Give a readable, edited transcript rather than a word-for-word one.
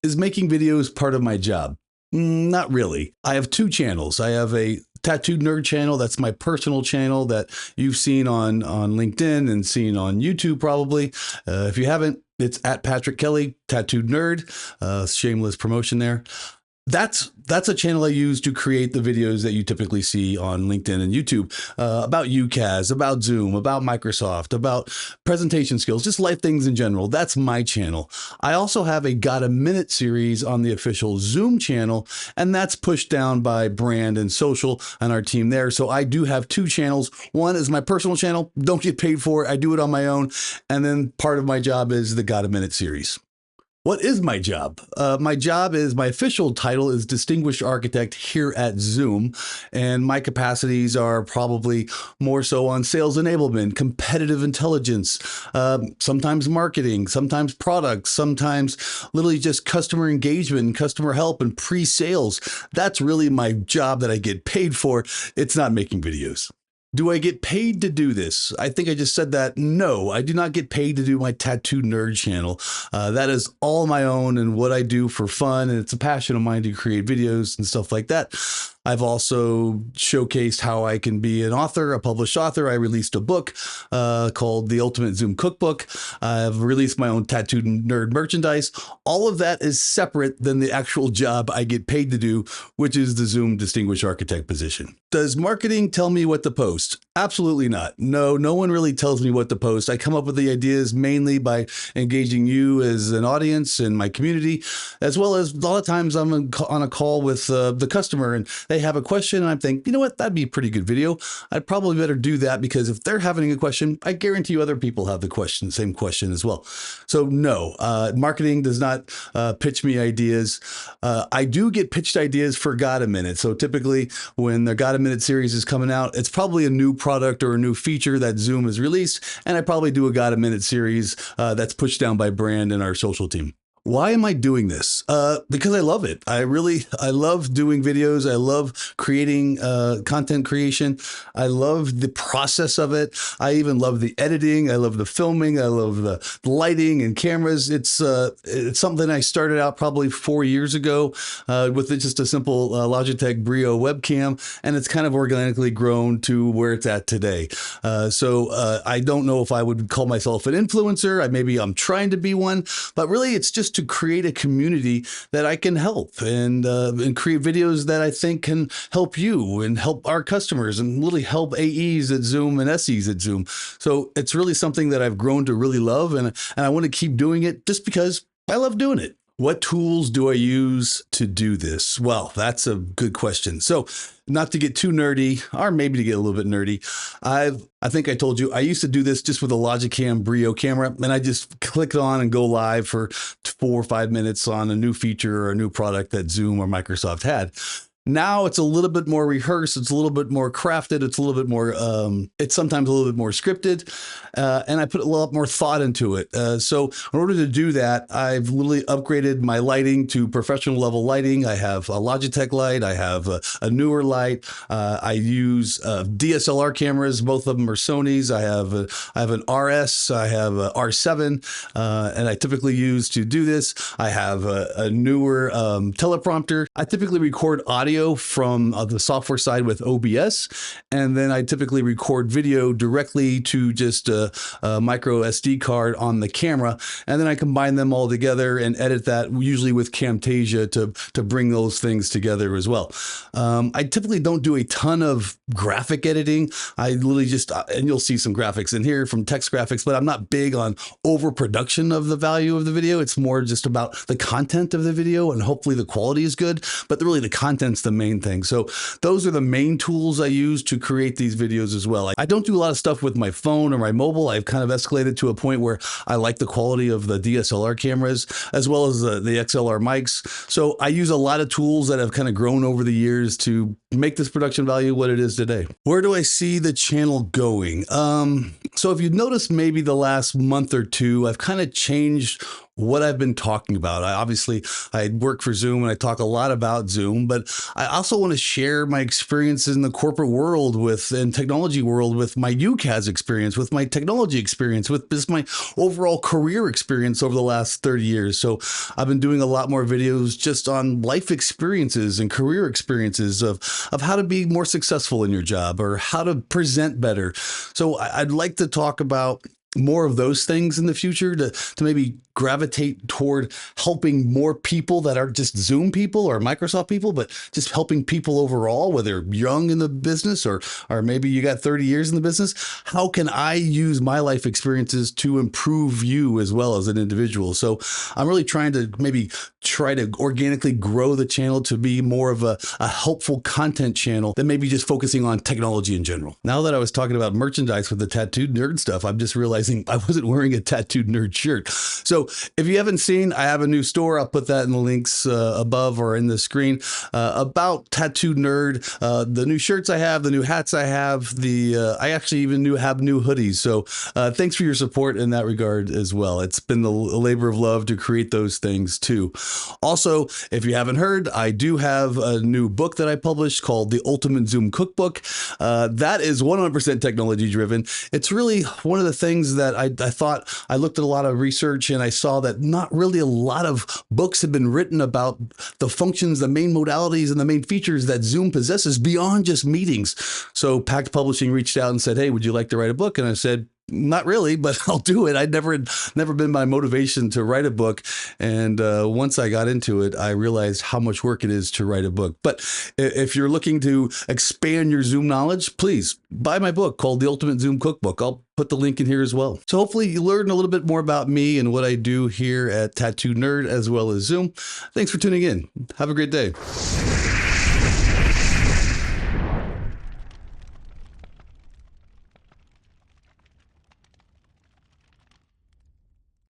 Is making videos part of my job? Not really. I have two channels. I have a Tattooed Nerd channel. That's my personal channel that you've seen on LinkedIn and seen on YouTube probably. If you haven't, it's at Patrick Kelley, Tattooed Nerd. Shameless promotion there. That's a channel I use to create the videos that you typically see on LinkedIn and YouTube about UCaaS, about Zoom, about Microsoft, about presentation skills, just life things in general. That's my channel. I also have a Got a Minute series on the official Zoom channel, and that's pushed down by brand and social and our team there. So I do have two channels. One is my personal channel, don't get paid for it. I do it on my own. And then part of my job is the Got a Minute series. What is my job? My official title is Distinguished Architect here at Zoom, and my capacities are probably more so on sales enablement, competitive intelligence, sometimes marketing, sometimes products, sometimes literally just customer engagement, customer help, and pre-sales. That's really my job that I get paid for. It's not making videos. Do I get paid to do this? I think I just said that. No, I do not get paid to do my Tattooed Nerd channel. That is all my own and what I do for fun. And it's a passion of mine to create videos and stuff like that. I've also showcased how I can be an author, a published author. I released a book called The Ultimate Zoom Cookbook. I've released my own Tattooed Nerd merchandise. All of that is separate than the actual job I get paid to do, which is the Zoom Distinguished Architect position. Does marketing tell me what to post? Absolutely not. No one really tells me what to post. I come up with the ideas mainly by engaging you as an audience in my community, as well as a lot of times I'm on a call with the customer and they have a question and I think, you know what, that'd be a pretty good video. I'd probably better do that because if they're having a question, I guarantee you other people have the same question as well. So no, marketing does not pitch me ideas. I do get pitched ideas for Got a Minute. So typically when the Got a Minute series is coming out, it's probably a new product or a new feature that Zoom has released. And I probably do a Got a Minute series that's pushed down by brand and our social team. Why am I doing this? Because I love it. I love doing videos. I love creating content creation. I love the process of it. I even love the editing. I love the filming. I love the lighting and cameras. It's something I started out probably 4 years ago with just a simple Logitech Brio webcam, and it's kind of organically grown to where it's at today. So I don't know if I would call myself an influencer. Maybe I'm trying to be one, but really it's just to create a community that I can help and create videos that I think can help you and help our customers and really help AEs at Zoom and SEs at Zoom. So it's really something that I've grown to really love, and I want to keep doing it just because I love doing it. What tools do I use to do this? Well, that's a good question. So not to get too nerdy, or maybe to get a little bit nerdy, I think I told you, I used to do this just with a Logicam Brio camera, and I just clicked on and go live for 4 or 5 minutes on a new feature or a new product that Zoom or Microsoft had. Now it's a little bit more rehearsed. It's a little bit more crafted. It's a little bit more, it's sometimes a little bit more scripted. And I put a lot more thought into it. So in order to do that, I've literally upgraded my lighting to professional level lighting. I have a Logitech light. I have a newer light. I use DSLR cameras. Both of them are Sony's. I have an RS. I have a R7, and I typically use to do this. I have a newer teleprompter. I typically record audio from the software side with OBS, and then I typically record video directly to just a micro SD card on the camera, and then I combine them all together and edit that usually with Camtasia to bring those things together as well. I typically don't do a ton of graphic editing. I literally just, and you'll see some graphics in here from text graphics, but I'm not big on overproduction of the value of the video. It's more just about the content of the video, and hopefully the quality is good, but really the content's the main thing. So those are the main tools I use to create these videos as well. I don't do a lot of stuff with my phone or my mobile. I've kind of escalated to a point where I like the quality of the DSLR cameras as well as the XLR mics. So I use a lot of tools that have kind of grown over the years to make this production value what it is today. Where do I see the channel going? So if you've noticed maybe the last month or two, I've kind of changed what I've been talking about. I work for Zoom and I talk a lot about Zoom, but I also want to share my experiences in the corporate world and technology world with my UCaaS experience, with my technology experience, with just my overall career experience over the last 30 years. So I've been doing a lot more videos just on life experiences and career experiences of how to be more successful in your job or how to present better. So I'd like to talk about more of those things in the future to maybe gravitate toward helping more people that aren't just Zoom people or Microsoft people, but just helping people overall, whether young in the business or maybe you got 30 years in the business. How can I use my life experiences to improve you as well as an individual? So I'm really trying to try to organically grow the channel to be more of a helpful content channel than maybe just focusing on technology in general. Now that I was talking about merchandise with the tattooed nerd stuff, I'm just realizing I wasn't wearing a tattooed nerd shirt. So if you haven't seen, I have a new store. I'll put that in the links above or in the screen about Tattooed Nerd. The new shirts I have, the new hats I have, I actually even have new hoodies. So thanks for your support in that regard as well. It's been a labor of love to create those things too. Also, if you haven't heard, I do have a new book that I published called The Ultimate Zoom Cookbook. That is 100% technology driven. It's really one of the things that I thought. I looked at a lot of research and I saw that not really a lot of books have been written about the functions, the main modalities, and the main features that Zoom possesses beyond just meetings. So Pact Publishing reached out and said, hey, would you like to write a book? And I said, not really, but I'll do it. I'd never been my motivation to write a book. And once I got into it, I realized how much work it is to write a book. But if you're looking to expand your Zoom knowledge, please buy my book called The Ultimate Zoom Cookbook. I'll put the link in here as well. So hopefully you learn a little bit more about me and what I do here at Tattooed Nerd as well as Zoom. Thanks for tuning in. Have a great day.